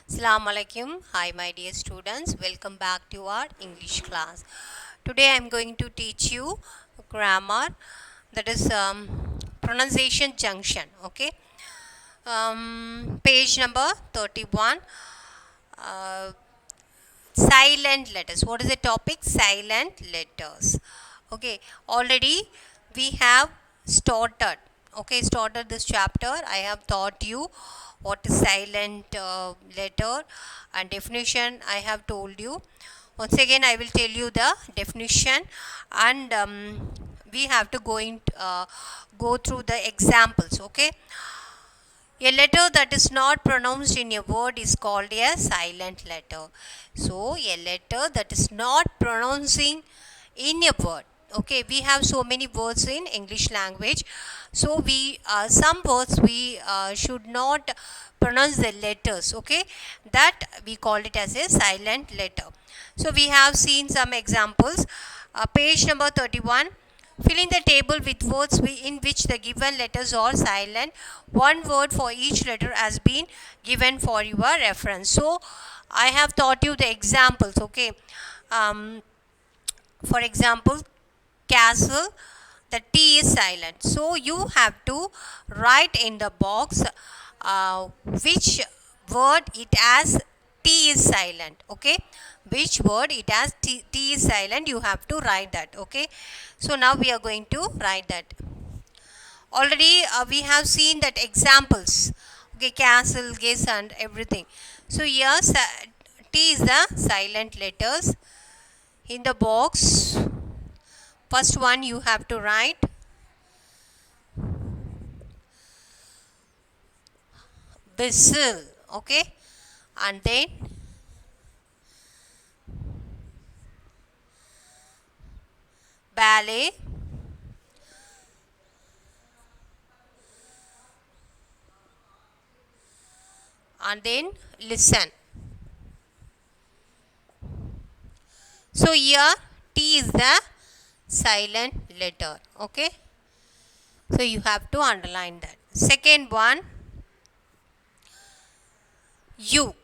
Assalamu alaikum. Hi, my dear students. Welcome back to our English class. Today I am going to teach you grammar, that is pronunciation junction. Okay. Page number 31. Uh, Silent letters. What is the topic? Silent letters. Okay. Already we have started. Okay, started this chapter. I have taught you what is silent letter and definition. I have told you. Once again, I will tell you the definition, and we have to go through the examples. Okay. A letter that is not pronounced in a word is called a silent letter. So, a letter that is not pronouncing in a word. Okay, we have so many words in English language. So, we some words we should not pronounce the letters. Okay, that we call it as a silent letter. So, we have seen some examples. Page number 31. Fill in the table with words in which the given letters are silent. One word for each letter has been given for your reference. So, I have taught you the examples. Okay. Um, for example, castle, the T is silent. So, you have to write in the box which word it has T is silent. Okay. Which word it has T is silent, you have to write that. Okay. So, now we are going to write that. Already we have seen that examples. Okay, castle, guess and everything. So, here T is the silent letters. In the box, first one you have to write whistle. Okay, and then ballet, and then listen. So, here T is the silent letter. Okay, so you have to underline that. Second one, U.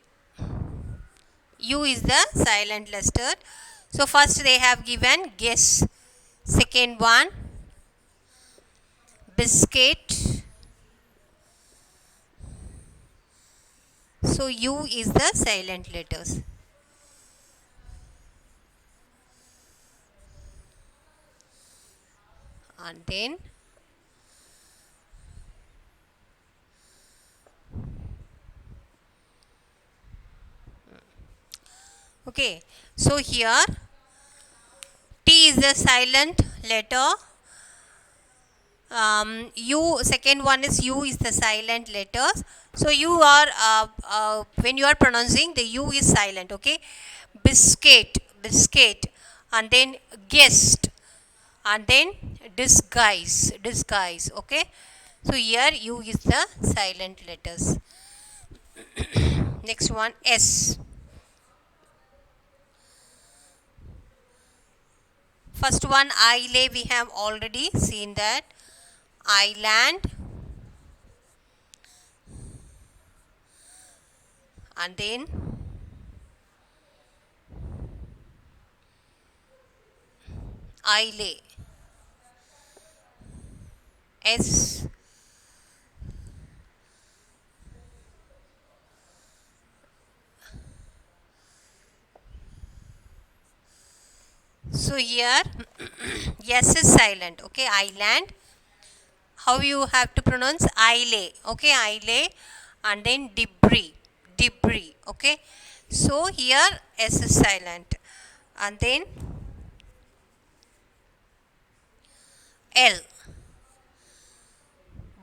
U is the silent letter. So, first they have given guess. Second one, biscuit. So, U is the silent letters. And then okay. So, here T is the silent letter. U, second one is U is the silent letters. So, you are when you are pronouncing, the U is silent. Okay, biscuit, biscuit, and then guest, and then disguise. Okay, so here U is the silent letters. Next one, S. First one, island, we have already seen that. Island, and then island. S. So here S is silent. Okay, island. How you have to pronounce island? Okay, island, and then debris. Okay, so here S is silent, and then L.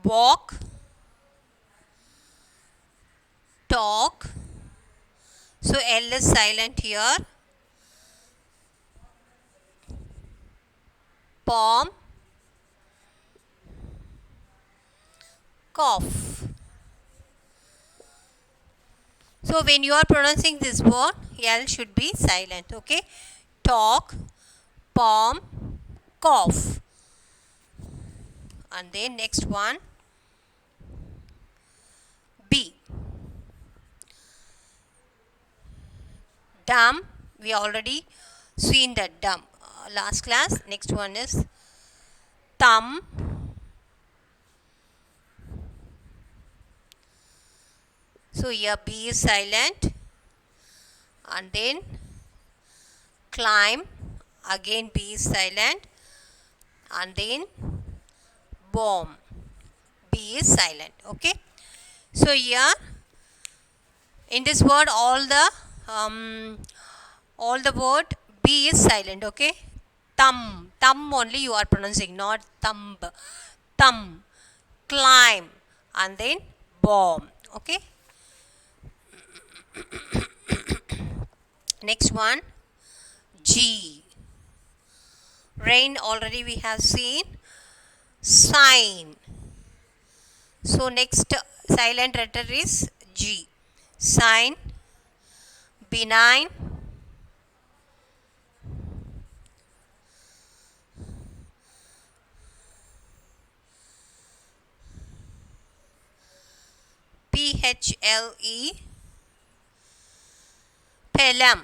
Walk, talk. So L is silent here. Palm, cough. So when you are pronouncing this word, L should be silent. Okay, talk, palm, cough, and then next one, B. dumb, we already seen that dumb last class. Next one is thumb. So here B is silent, and then climb, again B is silent, and then bomb, B is silent. Okay, so here in this word all the word B is silent. Okay, thumb only you are pronouncing, not thumb. Thumb, climb, and then bomb. Okay, next one G. Rain already we have seen. Sign. So next silent letter is G. Sign, benign, PHLE, pelham.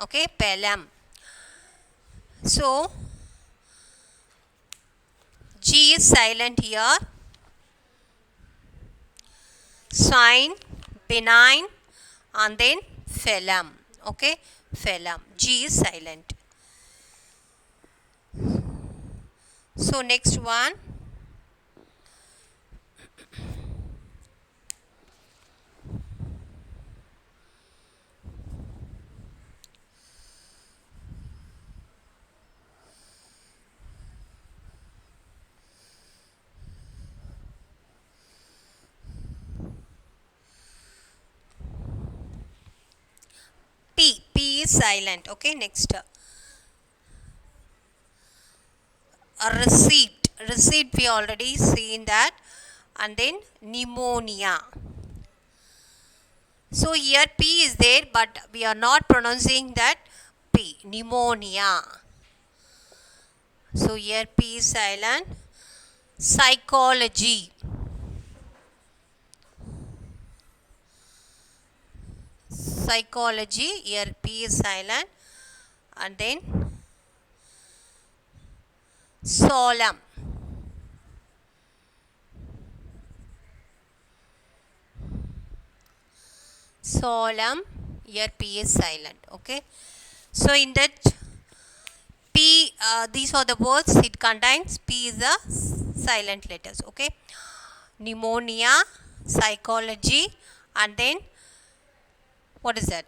Okay, pelham. So G is silent here. Sign, benign, and then phelam. Okay, phelam. G is silent. So next one P. P is silent. Okay, next a receipt. Receipt we already seen that, and then pneumonia. So here P is there, but we are not pronouncing that P. Pneumonia. So here P is silent. Psychology. Psychology, here P is silent, and then solemn. Solemn, here P is silent. Okay, so in that P, these are the words it contains. P is the silent letters. Okay, pneumonia, psychology, and then what is that?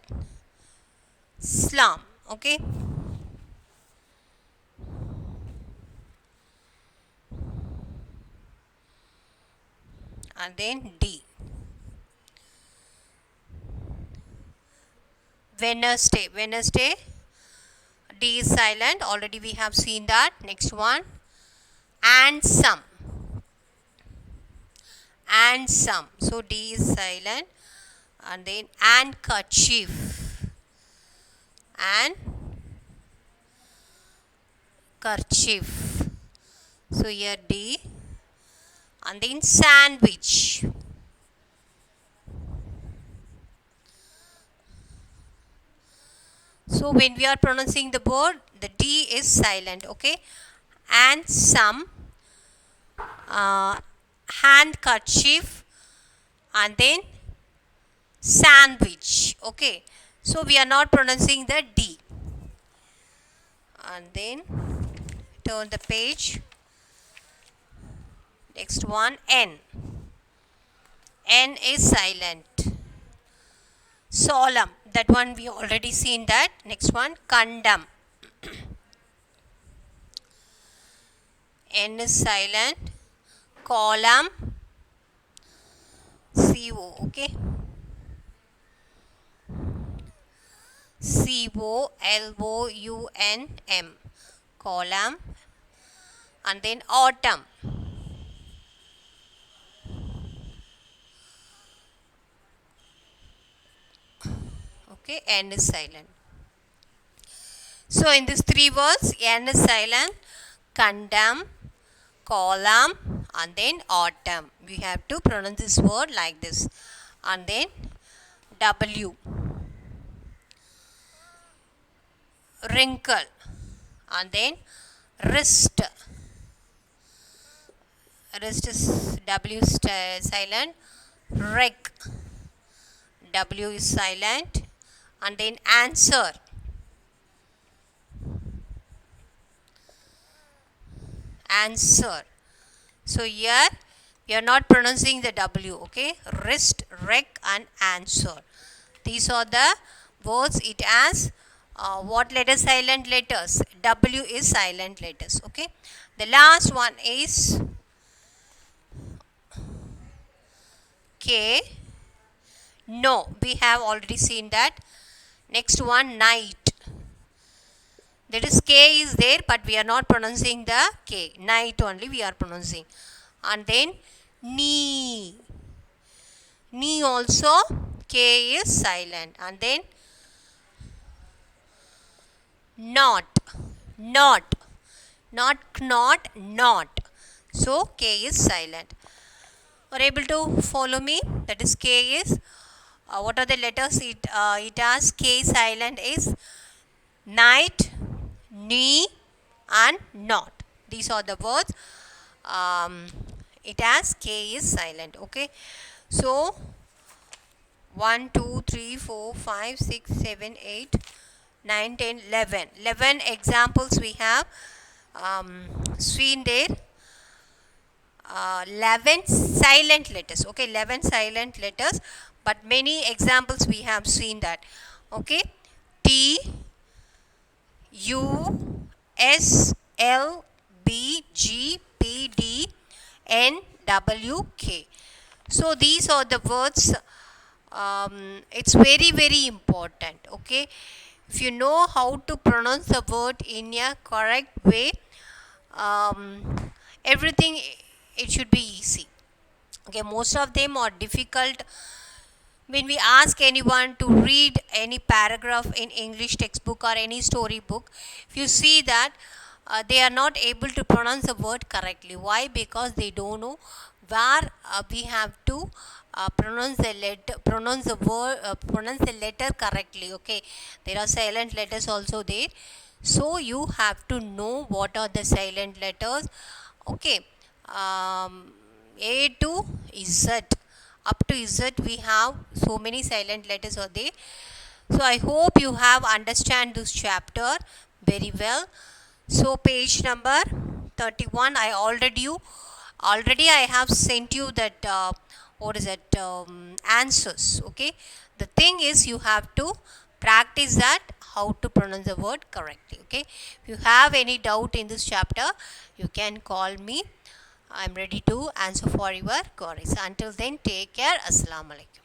Slum. Okay, and then D. Wednesday. Wednesday, D is silent. Already we have seen that. Next one, and some. And some. So D is silent, and then handkerchief. And kerchief. So here D, and then sandwich. So when we are pronouncing the word, the D is silent. Okay, and some, handkerchief, and then sandwich. Okay, so we are not pronouncing the D. And then turn the page. Next one, N. N is silent. Solemn, that one we already seen that. Next one, condemn. N is silent. Column, CO. Okay, COLOUNM, column, and then autumn. Okay, N is silent. So in these three words, N is silent, condemn, column, and then autumn. We have to pronounce this word like this. And then W. wrinkle, and then wrist. Wrist is W silent. Rec, W is silent, and then answer. Answer. So here we are not pronouncing the W, okay? Wrist, rec, and answer. These are the words. It has what letter? Silent letters. W is silent letters, okay? The last one is K. No, we have already seen that. Next one, night. That is K is there, but we are not pronouncing the K. Night only we are pronouncing. And then knee. Knee also K is silent. And then not. Not. Not knot, not. So K is silent. Are able to follow me? That is K is. What are the letters? It has K silent is night, knee, and not. These are the words. It has K is silent. Okay. So 1, 2, 3, 4, 5, 6, 7, 8, 9, 10, 11. 11 examples we have seen there. 11 silent letters. Okay, 11 silent letters, but many examples we have seen that. Okay, T, U, S, L, B, G, P, D, N, W, K. So these are the words. It's very, very important. Okay, if you know how to pronounce the word in a correct way, everything it should be easy. Okay, most of them are difficult. When we ask anyone to read any paragraph in English textbook or any storybook, if you see that they are not able to pronounce the word correctly. Why? Because they don't know where we have to pronounce the letter, pronounce the letter correctly. Okay, there are silent letters also there, so you have to know what are the silent letters. Okay, A to Z. Up to Z we have so many silent letters are there. So I hope you have understand this chapter very well. So page number 31, already I have sent you that answers. Okay, the thing is you have to practice that how to pronounce the word correctly. Okay, if you have any doubt in this chapter, you can call me. I am ready to answer for your queries. Until then, take care. Assalamu alaikum.